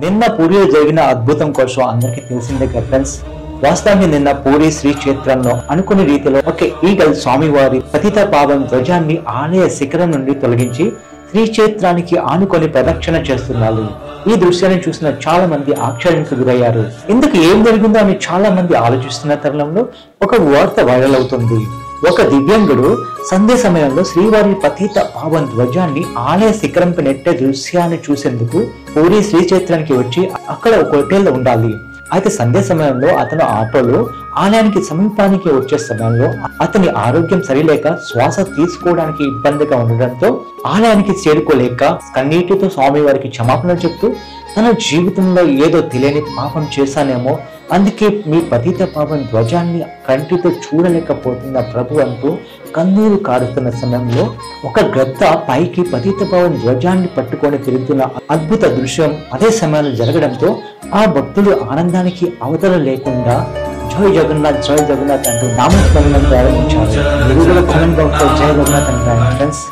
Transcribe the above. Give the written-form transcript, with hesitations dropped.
నిన్న పూరిలో జరిగిన అద్భుతం కోసం అందరికీ తెలిసిందే కదా ఫ్రెండ్స్. వాస్తవానికి నిన్న పూరి శ్రీ క్షేత్రంలో అనుకునే రీతిలో ఒక ఈగల్ స్వామివారి పతిత పావన ధ్వజాన్ని ఆలయ శిఖరం నుండి తొలగించి శ్రీ క్షేత్రానికి ఆనుకొని ప్రదక్షిణ చేస్తున్నారు. ఈ దృశ్యాన్ని చూసిన చాలా మంది ఆశ్చర్యానికి గురయ్యారు. ఇందుకు ఏం జరిగిందో అని చాలా మంది ఆలోచిస్తున్న తరుణంలో ఒక వార్త వైరల్ అవుతుంది. ఒక దివ్యాంగుడు సంధ్య సమయంలో శ్రీవారి పతిత పావన ధ్వజాన్ని ఆలయ శిఖరంపై నెట్టే దృశ్యాన్ని చూసేందుకు పూరి శ్రీ క్షేత్రానికి వచ్చి అక్కడ ఒక హోటల్లో ఉండాలి. అయితే సంధ్య సమయంలో అతను ఆటోలో ఆలయానికి సమీపానికి వచ్చే సమయంలో అతని ఆరోగ్యం సరిలేక శ్వాస తీసుకోవడానికి ఇబ్బందిగా ఉండడంతో ఆలయానికి చేరుకోలేక కన్నీటితో స్వామివారికి క్షమాపణ చెప్తూ తన జీవితంలో ఏదో తెలియని పాపం చేశానేమో, అందుకే మీ పతిత పావన ధ్వజాన్ని కంటితో చూడలేకపోతున్న ప్రభు అంటూ కన్నీరు కారుతున్న సమయంలో ఒక గద్ద పైకి పతిత పావన ధ్వజాన్ని పట్టుకొని తిరుగుతున్న అద్భుత దృశ్యం అదే సమయంలో జరగడంతో ఆ భక్తులు ఆనందానికి అవతల లేకుండా జై జగన్నాథ్ అంటూ నామస్మరణం ప్రారంభించారు. కామెంట్ బాక్స్ లో జై జగన్నాథ్ అంటారు ఫ్రెండ్స్.